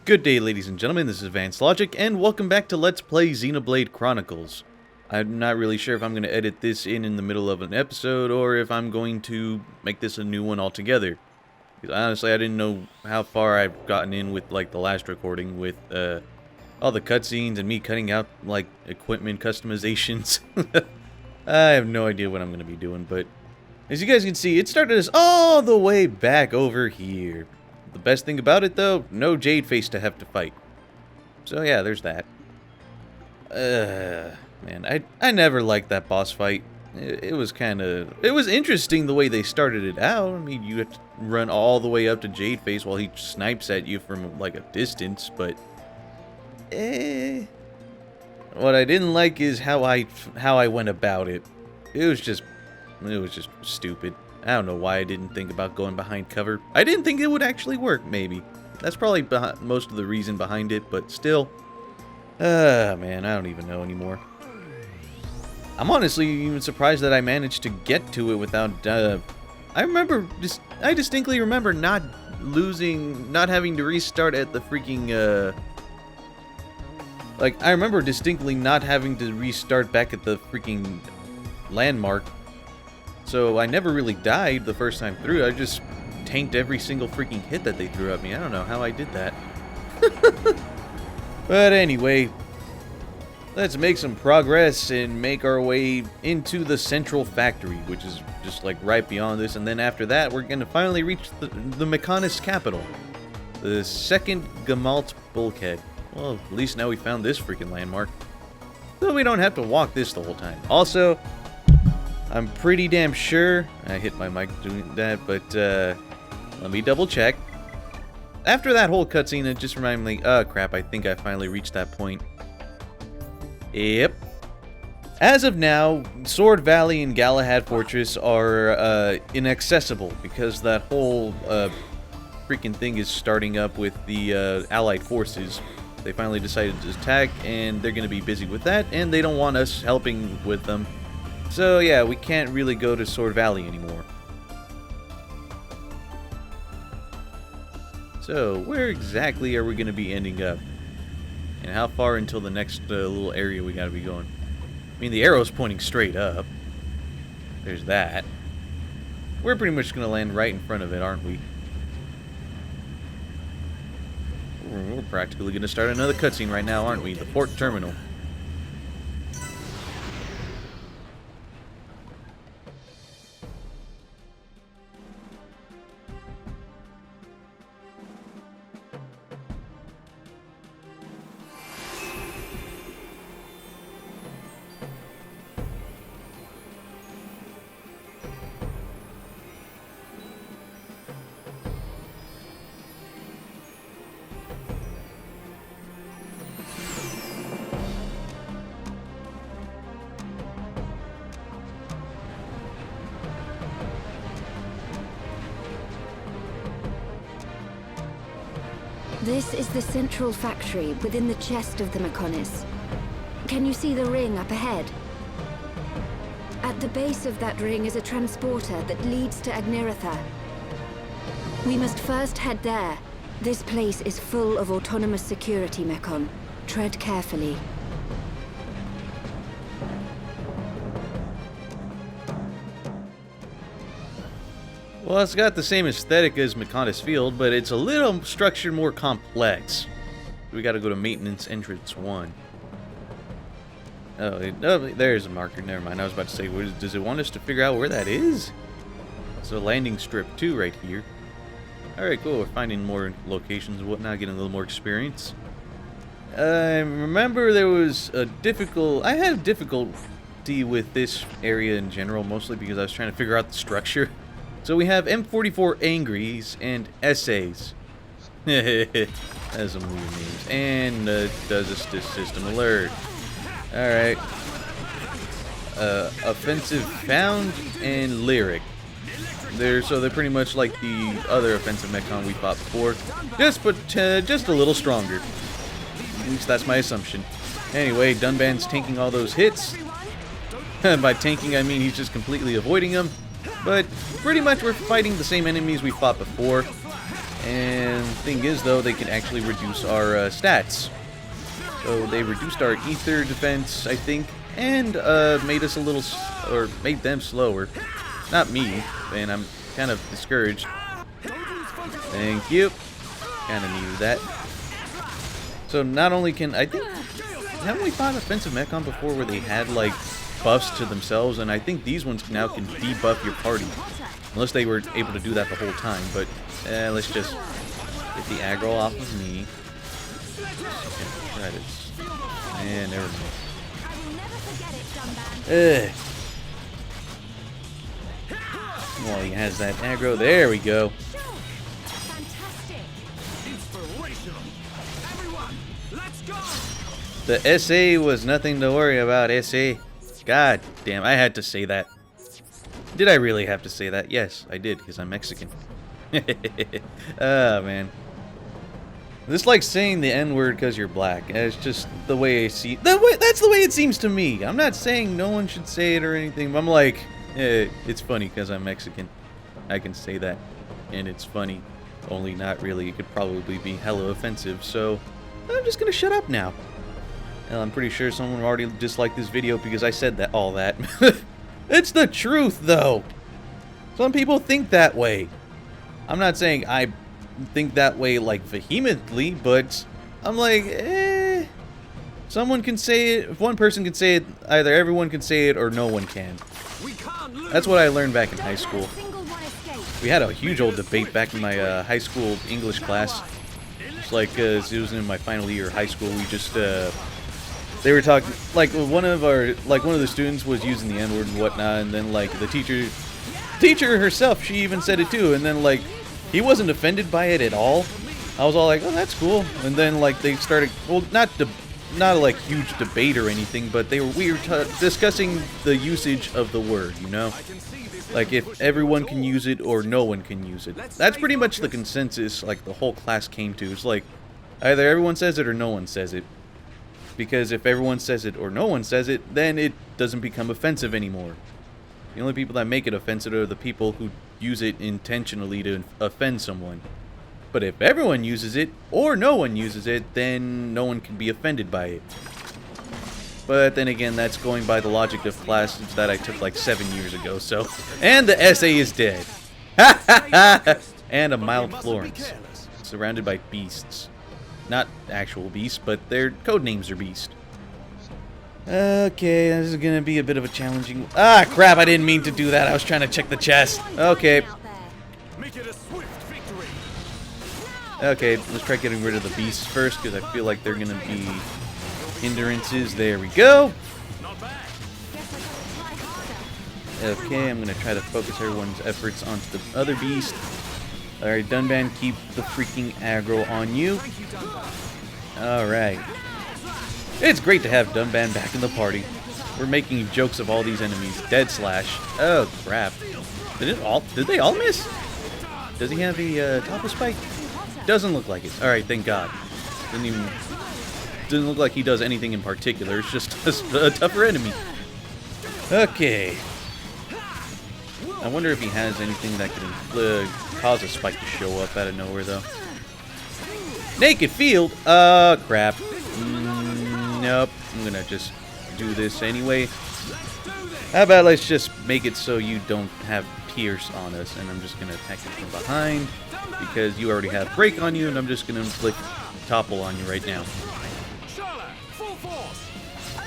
Good day, ladies and gentlemen, this is BACKLOG, and welcome back to Let's Play Xenoblade Chronicles. I'm not really sure if I'm going to edit this in the middle of an episode, or if I'm going to make this a new one altogether. Because honestly, I didn't know how far I've gotten in with, like, the last recording with, all the cutscenes and me cutting out, like, equipment customizations. I have no idea what I'm going to be doing, but as you guys can see, it started us all the way back over here. The best thing about it, though, no Jade Face to have to fight. So yeah, there's that. Man, I never liked that boss fight. It was interesting the way they started it out. I mean, you have to run all the way up to Jade Face while he snipes at you from, like, a distance, but... What I didn't like is how I went about it. It was just stupid. I don't know why I didn't think about going behind cover. I didn't think it would actually work, maybe. That's probably most of the reason behind it, but still. Man, I don't even know anymore. I'm honestly even surprised that I managed to get to it without, I distinctly remember not having to restart at the freaking, I remember distinctly not having to restart back at the freaking landmark. So I never really died the first time through. I just tanked every single freaking hit that they threw at me. I don't know how I did that. But anyway, let's make some progress and make our way into the central factory, which is just like right beyond this. And then after that, we're going to finally reach the Mechonis capital. The second Gamalt bulkhead. Well, at least now we found this freaking landmark. So we don't have to walk this the whole time. Also, I'm pretty damn sure, I hit my mic doing that, but let me double check. After that whole cutscene, it just reminded me, oh crap, I think I finally reached that point. Yep. As of now, Sword Valley and Galahad Fortress are inaccessible because that whole freaking thing is starting up with the Allied forces. They finally decided to attack, and they're going to be busy with that, and they don't want us helping with them. So yeah, we can't really go to Sword Valley anymore. So where exactly are we going to be ending up? And how far until the next little area we got to be going? I mean, the arrow's pointing straight up. There's that. We're pretty much going to land right in front of it, aren't we? We're practically going to start another cutscene right now, aren't we? The port terminal. This is the central factory within the chest of the Mechonis. Can you see the ring up ahead? At the base of that ring is a transporter that leads to Agniratha. We must first head there. This place is full of autonomous security, Mechon. Tread carefully. Well, it's got the same aesthetic as Mechonis Field, but it's a little structured more complex. We gotta go to Maintenance Entrance 1. Oh, there's a marker. Never mind. I was about to say, does it want us to figure out where that is? It's a landing strip 2 right here. Alright, cool. We're finding more locations and whatnot, getting a little more experience. I remember there was I had difficulty with this area in general, mostly because I was trying to figure out the structure. So we have M44 Angries and Essays. That's some weird names. And does a system alert. Alright. Offensive Found and Lyric. They're pretty much like the other offensive Mechon we fought before. Just a little stronger. At least that's my assumption. Anyway, Dunban's tanking all those hits. By tanking, I mean he's just completely avoiding them. But pretty much we're fighting the same enemies we fought before. And the thing is, though, they can actually reduce our stats. So they reduced our ether defense, I think, and made us a little, or made them slower. Not me, and I'm kind of discouraged. Thank you. Kind of needed that. So not only can, I think, haven't we fought offensive Mechon before where they had, like, buffs to themselves? And I think these ones now can debuff your party. Unless they were able to do that the whole time, but let's just get the aggro off of me. And there we go. Well, he has that aggro. There we go. The SA was nothing to worry about, SA. God damn, I had to say that. Did I really have to say that? Yes, I did, because I'm Mexican. Oh, man. This like saying the N-word because you're black. It's just the way I see it. That's the way it seems to me. I'm not saying no one should say it or anything, but I'm like, it's funny because I'm Mexican. I can say that, and it's funny. Only not really. It could probably be hella offensive, so I'm just gonna shut up now. Well, I'm pretty sure someone already disliked this video because I said that all that. It's the truth, though. Some people think that way. I'm not saying I think that way, like, vehemently, but I'm like, someone can say it. If one person can say it, either everyone can say it or no one can. That's what I learned back in high school. We had a huge old debate back in my high school English class. It's like, it was in my final year of high school. We just, they were talking, like, one of the students was using the N-word and whatnot, and then, like, the teacher herself, she even said it too, and then, like, he wasn't offended by it at all. I was all like, oh, that's cool. And then, like, they started, well, not a, like, huge debate or anything, but we were discussing the usage of the word, you know? Like, if everyone can use it or no one can use it. That's pretty much the consensus, like, the whole class came to. It's like, either everyone says it or no one says it. Because if everyone says it or no one says it, then it doesn't become offensive anymore. The only people that make it offensive are the people who use it intentionally to offend someone. But if everyone uses it, or no one uses it, then no one can be offended by it. But then again, that's going by the logic of classes that I took like 7 years ago, so... And the essay is dead. Ha ha ha! And a mild Florence. Surrounded by beasts. Not actual beasts, but their code names are beast. Okay, this is gonna be a bit of a challenging... Ah, crap, I didn't mean to do that. I was trying to check the chest. Okay. Okay, let's try getting rid of the beasts first, because I feel like they're gonna be hindrances. There we go. Okay, I'm gonna try to focus everyone's efforts onto the other beast. Alright, Dunban, keep the freaking aggro on you. Alright. It's great to have Dunban back in the party. We're making jokes of all these enemies. Dead Slash. Oh, crap. Did they all miss? Does he have a Topple Spike? Doesn't look like it. Alright, thank God. Doesn't look like he does anything in particular. It's just a tougher enemy. Okay. I wonder if he has anything that can cause a spike to show up out of nowhere, though. Naked Field? Crap. Nope. I'm gonna just do this anyway. How about let's just make it so you don't have Pierce on us, and I'm just gonna attack you from behind, because you already have Break on you, and I'm just gonna inflict Topple on you right now.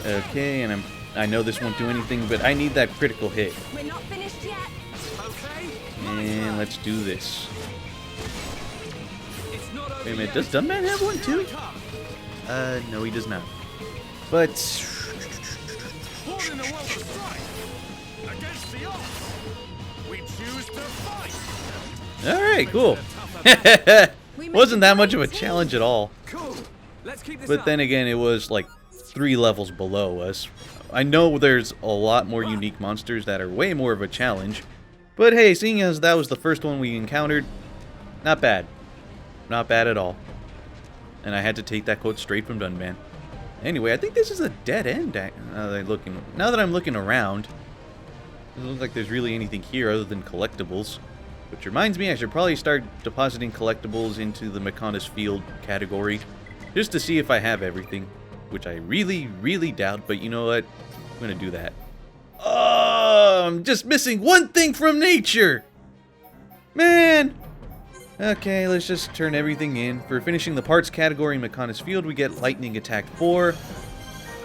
Okay, and I know this won't do anything, but I need that critical hit. We're not finished yet. And let's do this. Wait a minute, does Dunban have one too? No, he does not. But alright, cool. Wasn't that much of a challenge at all. But then again, it was like 3 levels below us. I know there's a lot more unique monsters that are way more of a challenge. But hey, seeing as that was the first one we encountered, not bad. Not bad at all. And I had to take that quote straight from Dunban. Anyway, I think this is a dead end. Now that I'm looking around, it doesn't look like there's really anything here other than collectibles. Which reminds me, I should probably start depositing collectibles into the Mechonis Field category, just to see if I have everything, which I really, really doubt, but you know what? I'm gonna do that. Oh, I'm just missing one thing from nature! Man! Okay, let's just turn everything in. For finishing the parts category in Mechonis Field, we get Lightning Attack 4.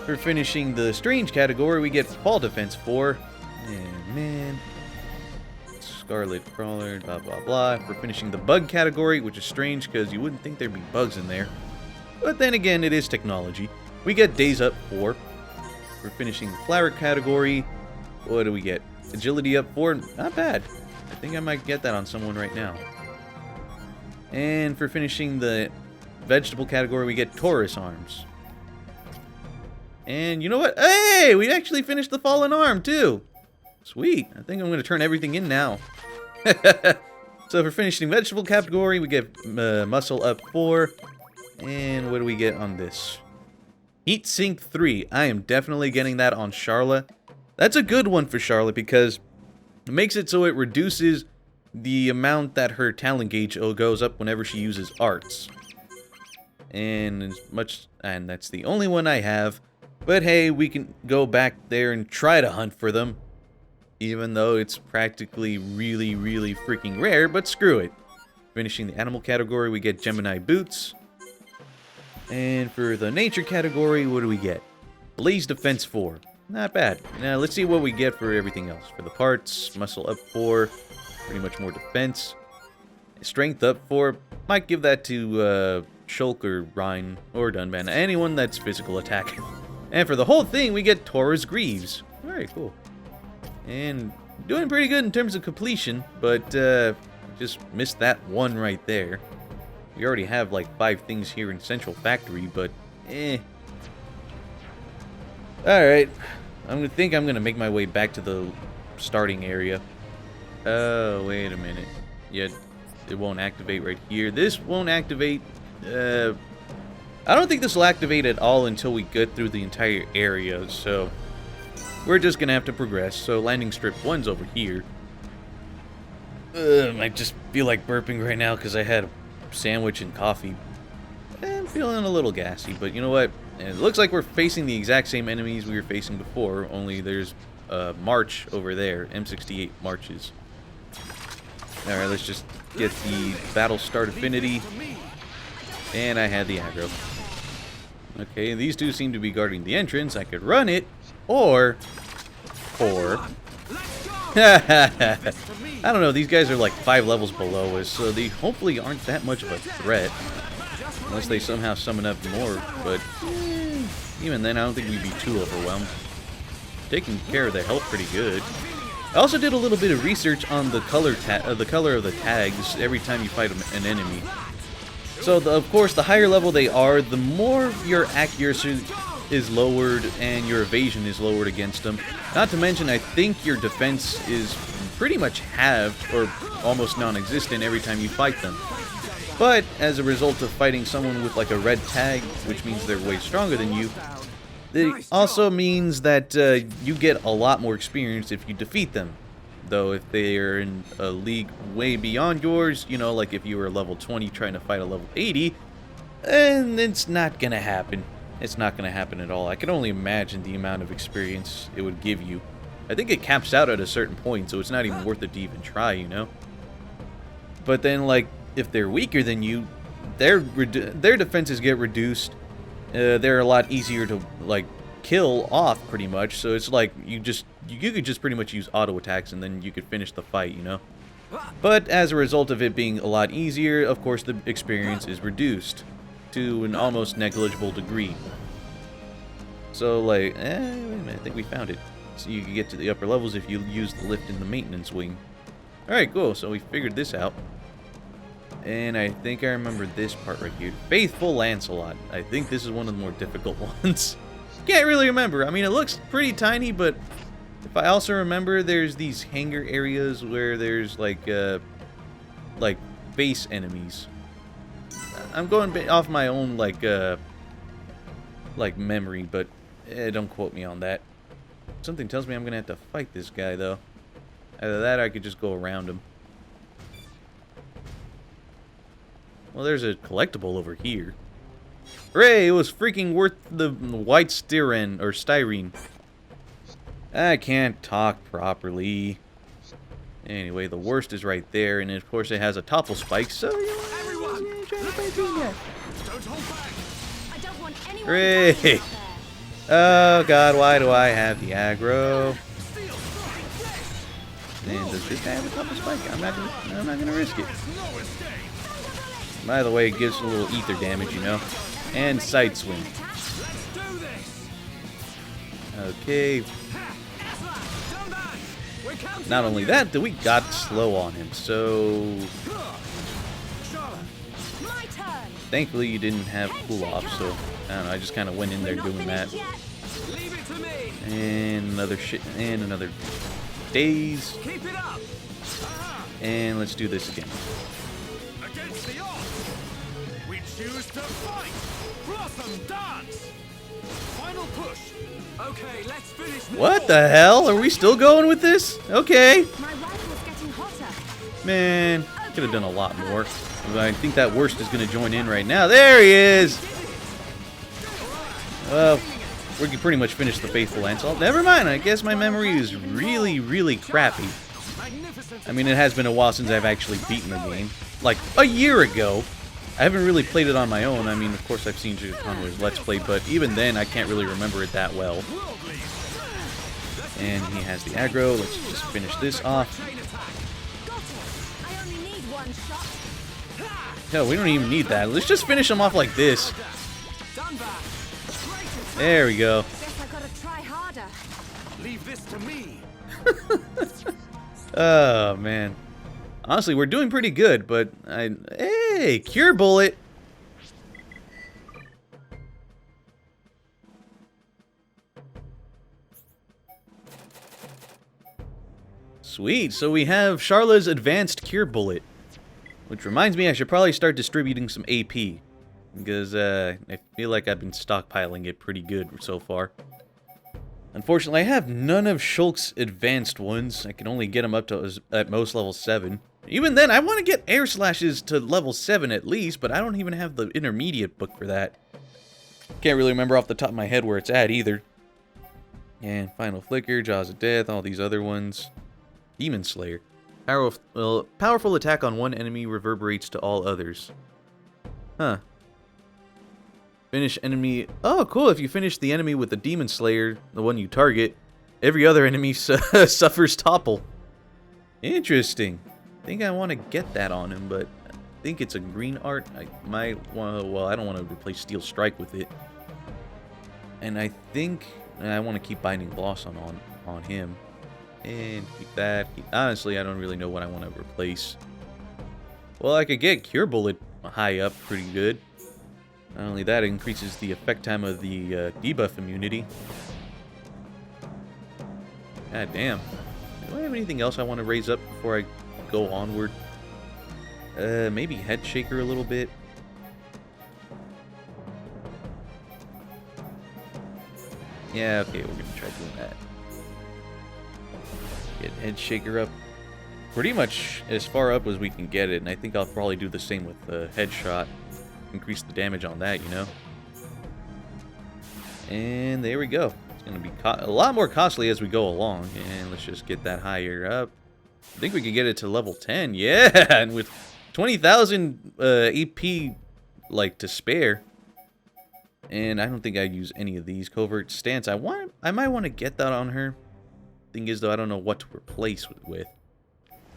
For finishing the Strange category, we get Fall Defense 4. And man... Scarlet Crawler, blah blah blah. For finishing the Bug category, which is strange because you wouldn't think there'd be bugs in there. But then again, it is technology. We get Days Up 4. For finishing the Flower category, what do we get? Agility Up 4, not bad. I think I might get that on someone right now. And for finishing the Vegetable category, we get Taurus Arms. And you know what? Hey, we actually finished the Fallen Arm too. Sweet. I think I'm going to turn everything in now. So for finishing Vegetable category, we get Muscle Up 4. And what do we get on this? Heat Sink 3. I am definitely getting that on Charlotte. That's a good one for Charlotte because it makes it so it reduces the amount that her talent gauge goes up whenever she uses arts. And that's the only one I have. But hey, we can go back there and try to hunt for them. Even though it's practically really, really freaking rare, but screw it. Finishing the Animal category, we get Gemini Boots. And for the Nature category, what do we get? Blaze Defense 4. Not bad. Now, let's see what we get for everything else. For the parts, Muscle Up 4. Pretty much more defense. Strength Up 4. Might give that to Shulk or Rhine or Dunban. Anyone that's physical attack. And for the whole thing, we get Taurus Greaves. Very cool. And doing pretty good in terms of completion, but just missed that one right there. We already have like 5 things here in Central Factory, but Alright, I'm gonna make my way back to the starting area. Oh, wait a minute. Yeah, it won't activate right here. This won't activate. I don't think this will activate at all until we get through the entire area, so we're just gonna have to progress. So landing strip 1's over here. Might just feel like burping right now because I had a sandwich and coffee. I'm feeling a little gassy, but you know what? It looks like we're facing the exact same enemies we were facing before, only there's March over there. M68 Marches. Alright, let's just get the Battle Start Affinity. And I had the aggro. Okay, these two seem to be guarding the entrance. I could run it, or... I don't know, these guys are like 5 levels below us, so they hopefully aren't that much of a threat. Unless they somehow summon up more, but even then I don't think we'd be too overwhelmed. Taking care of the health pretty good. I also did a little bit of research on the color of the tags every time you fight an enemy. So, of course, the higher level they are, the more your accuracy is lowered and your evasion is lowered against them. Not to mention, I think your defense is pretty much halved or almost non-existent every time you fight them. But as a result of fighting someone with like a red tag, which means they're way stronger than you, it also means that you get a lot more experience if you defeat them. Though if they are in a league way beyond yours, you know, like if you were level 20 trying to fight a level 80, and it's not gonna happen. It's not gonna happen at all. I can only imagine the amount of experience it would give you. I think it caps out at a certain point, so it's not even worth it to even try, you know? But then, like, if they're weaker than you, their defenses get reduced. They're a lot easier to, like, kill off, pretty much. So it's like, you could just pretty much use auto attacks, and then you could finish the fight, you know? But as a result of it being a lot easier, of course, the experience is reduced to an almost negligible degree. So, like, wait a minute, I think we found it. So you can get to the upper levels if you use the lift in the maintenance wing. Alright, cool, so we figured this out. And I think I remember this part right here. Faithful Lancelot. I think this is one of the more difficult ones. Can't really remember. I mean, it looks pretty tiny, but if I also remember, there's these hangar areas where there's, like base enemies. I'm going off my own, like memory, but don't quote me on that. Something tells me I'm gonna have to fight this guy, though. Either that or I could just go around him. Well, there's a collectible over here. Hooray! It was freaking worth the white styrene. I can't talk properly. Anyway, the worst is right there, and of course it has a topple spike, so you know, Everyone, trying to play team yet. don't hold back. I don't want anyone Hooray! dying out Oh god, why do I have the aggro? Steel strike. And does this guy have a topple spike? I'm not gonna risk it. There's no escape. By the way, it gives a little ether damage, you know, and side swing. Let's do this. Okay. Turn back. We're counting Not on only you. that, we got slow on him, so Charlotte, My turn. thankfully you didn't have cool off. So I don't know. I just kind of went in there Not doing that, finished yet. leave it to me. and another shit, and another daze, Keep it up. Aha. and let's do this again. Against the odds, we choose to fight. Blossom dance. Final push. Okay, let's finish. What the hell? Are we still going with this? Okay. My rifle's getting hotter. Man, could have done a lot more. I think that worst is going to join in right now. There he is! Well, we can pretty much finish the Faithful Ansel. Never mind, I guess my memory is really, really crappy. Magnificent. I mean, it has been a while since I've actually beaten the game. Like, a year ago. I haven't really played it on my own. I mean, of course, I've seen Conway's Let's Play, but even then, I can't really remember it that well. Worldly. And he has the aggro. Let's just finish this off. Chain attack. Got it. I only need one shot. Hell, we don't even need that. Let's just finish him off like this. Done back. Great attack. There we go. Guess I gotta try harder. Leave this to me. Oh, man. Honestly, we're doing pretty good, but hey, Cure Bullet! Sweet, so we have Charla's Advanced Cure Bullet. Which reminds me, I should probably start distributing some AP. Because, I feel like I've been stockpiling it pretty good so far. Unfortunately, I have none of Shulk's advanced ones. I can only get them up to, at most, level 7. Even then, I want to get Air Slashes to level 7 at least, but I don't even have the intermediate book for that. Can't really remember off the top of my head where it's at either. And Final Flicker, Jaws of Death, all these other ones. Demon Slayer. Powerful attack on one enemy reverberates to all others. Huh. Finish enemy... Oh, cool. If you finish the enemy with the Demon Slayer, the one you target, every other enemy suffers topple. Interesting. I think I want to get that on him, but I think it's a green art. I might want to... Well, I don't want to replace Steel Strike with it. And I think I want to keep Binding Blossom on him. And keep that. Honestly, I don't really know what I want to replace. Well, I could get Cure Bullet high up pretty good. Not only that, it increases the effect time of the debuff immunity. God damn. Do I have anything else I want to raise up before I go onward? Maybe Head Shaker a little bit. Yeah, okay, we're gonna try doing that. Get Head Shaker up pretty much as far up as we can get it, and I think I'll probably do the same with the Headshot. Increase the damage on that, you know. And there we go. It's going to be a lot more costly as we go along. And let's just get that higher up. I think we could get it to level 10. Yeah, and with 20,000 AP like to spare. And I don't think I'd use any of these. Covert Stance. I might want to get that on her. Thing is, though, I don't know what to replace it with.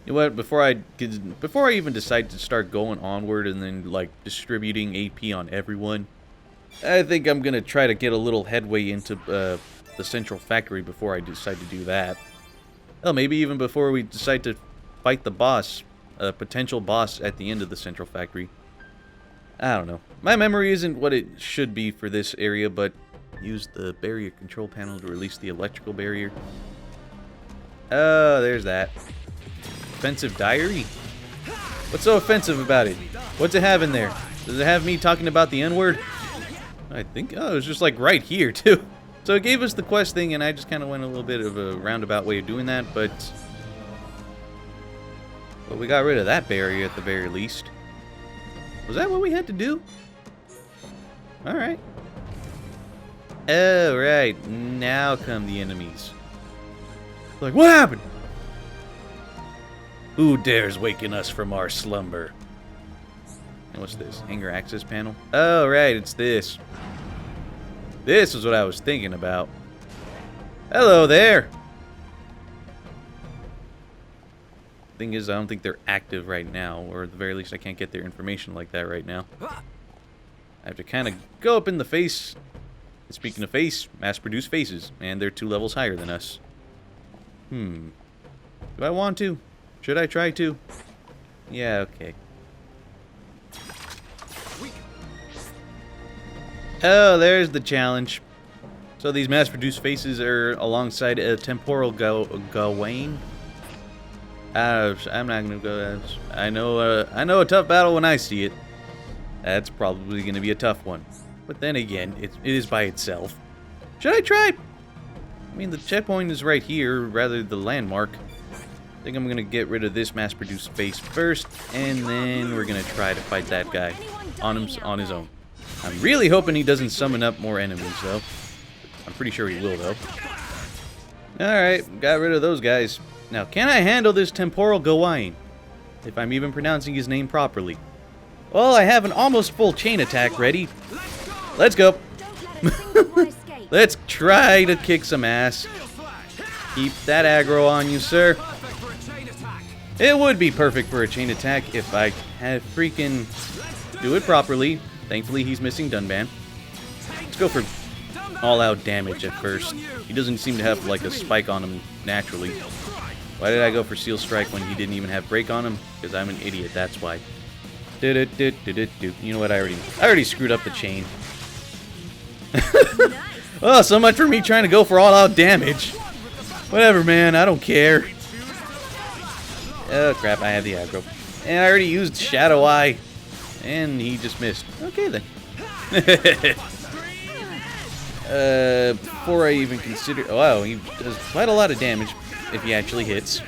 You know what? Before I even decide to start going onward and then like distributing AP on everyone, I think I'm gonna try to get a little headway into the central factory before I decide to do that. Well, maybe even before we decide to fight the boss, a potential boss at the end of the central factory. I don't know. My memory isn't what it should be for this area, but use the barrier control panel to release the electrical barrier. Oh, there's that. Offensive diary? What's so offensive about it? What's it have in there? Does it have me talking about the N-word? I think, oh, it was just like right here, too. So it gave us the quest thing, and I just kind of went a little bit of a roundabout way of doing that, but we got rid of that barrier at the very least. Was that what we had to do? Alright. Oh, right. Now come the enemies. Like, what happened? Who dares waken us from our slumber? And what's this? Hangar access panel? Oh, right, it's this. This is what I was thinking about. Hello there! Thing is, I don't think they're active right now, or at the very least I can't get their information like that right now. I have to kind of go up in the face. And speaking of face, mass-produced faces, and they're 2 levels higher than us. Do I want to? Should I try to? Yeah, okay. Oh, there's the challenge. So these mass-produced faces are alongside a temporal Gawain. I'm not gonna go. I know a tough battle when I see it. That's probably gonna be a tough one. But then again, it is by itself. Should I try? I mean, the checkpoint is right here, rather the landmark. I think I'm gonna get rid of this mass-produced face first, and then we're gonna try to fight that guy on his own. I'm really hoping he doesn't summon up more enemies, though. I'm pretty sure he will, though. Alright, got rid of those guys. Now, can I handle this temporal Gawain? If I'm even pronouncing his name properly. Well, I have an almost full chain attack ready. Let's go. Let's try to kick some ass. Keep that aggro on you, sir. It would be perfect for a chain attack if I had freaking do it properly. Thankfully, he's missing Dunban. Let's go for all-out damage at first. He doesn't seem to have, like, a spike on him naturally. Why did I go for Seal Strike when he didn't even have break on him? Because I'm an idiot, that's why. You know what, I already screwed up the chain. Oh, so much for me trying to go for all-out damage. Whatever, man, I don't care. Oh, crap, I have the aggro. And I already used Shadow Eye. And he just missed. Okay, then. Before I even consider... Oh, wow, he does quite a lot of damage if he actually hits.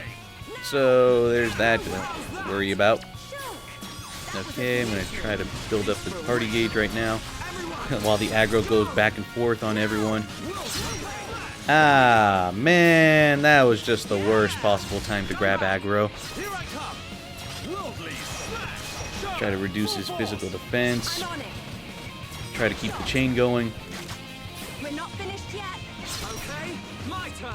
So, there's that to worry about. Okay, I'm going to try to build up the party gauge right now. While the aggro goes back and forth on everyone. Ah, man, that was just the worst possible time to grab aggro. Try to reduce his physical defense. Try to keep the chain going. We're not finished yet. Okay, my turn.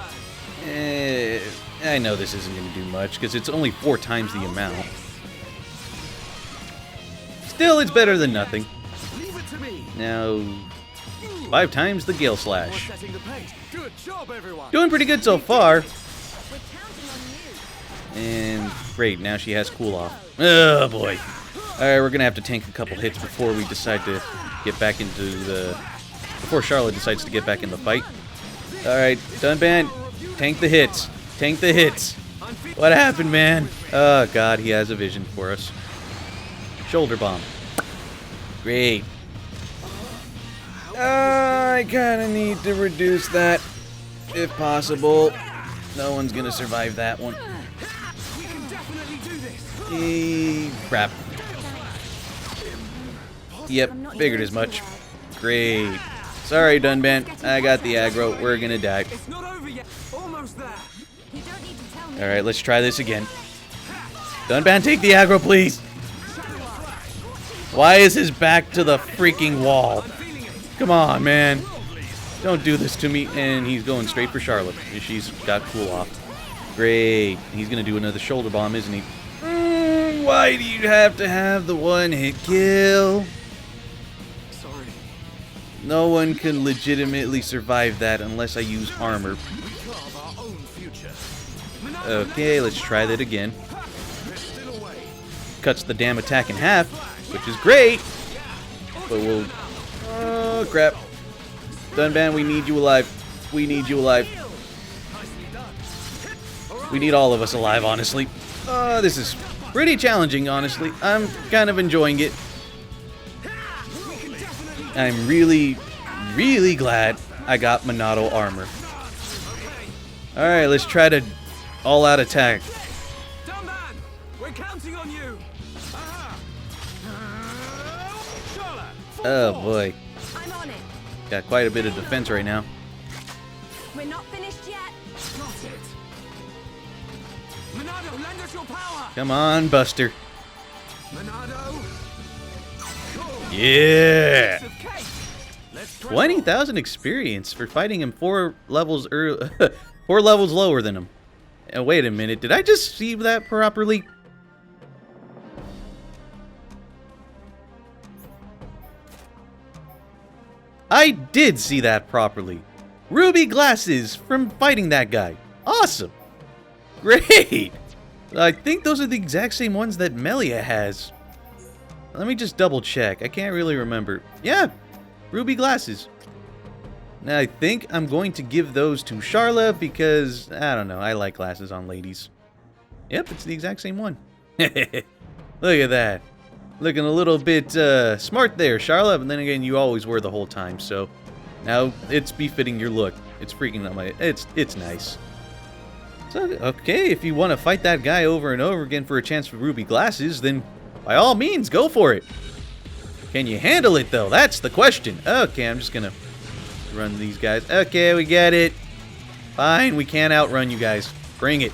I know this isn't going to do much because it's only 4 times the amount. Still, it's better than nothing. Now, 5 times the Gale Slash. Good job, everyone. Doing pretty good so far. And great, now she has cool off. Oh boy. Alright, we're gonna have to tank a couple hits before we decide to get back into the... Before Charlotte decides to get back in the fight. Alright, Dunban, tank the hits. Tank the hits. What happened, man? Oh god, he has a vision for us. Shoulder bomb. Great. I kinda need to reduce that, if possible. No one's gonna survive that one. Crap. Yep, figured as much. Great. Sorry, Dunban. I got the aggro. We're gonna die. Alright, let's try this again. Dunban, take the aggro, please. Why is his back to the freaking wall? Come on, man. Don't do this to me. And he's going straight for Charlotte. She's got cool off. Great. He's going to do another shoulder bomb, isn't he? Why do you have to have the one-hit kill? Sorry. No one can legitimately survive that unless I use armor. Okay, let's try that again. Cuts the damn attack in half, which is great. But we'll... Oh, crap. Dunban, we need you alive. We need you alive. We need all of us alive, honestly. This is pretty challenging, honestly. I'm kind of enjoying it. I'm really, really glad I got Monado armor. Alright, let's try to all-out attack. Dunban, we're counting on you. Oh boy. I'm on it. Got quite a bit of defense right now. We're not finished yet. Got it. Monado, lend us your power. Come on, Buster. Monado. Cool. Yeah! Piece of cake. Let's try 20,000 experience for fighting him 4 levels 4 levels lower than him. Wait a minute, did I just see that properly? I did see that properly. Ruby glasses from fighting that guy. Awesome. Great. I think those are the exact same ones that Melia has. Let me just double check. I can't really remember. Yeah, ruby glasses. Now I think I'm going to give those to Charla because, I don't know, I like glasses on ladies. Yep, it's the exact same one. Look at that. Looking a little bit smart there, Charla, but then again, you always were the whole time, so now it's befitting your look. It's freaking out my... It's nice. So, okay, if you want to fight that guy over and over again for a chance for ruby glasses, then by all means, go for it. Can you handle it, though? That's the question. Okay, I'm just gonna run these guys. Okay, we get it. Fine, we can't outrun you guys. Bring it.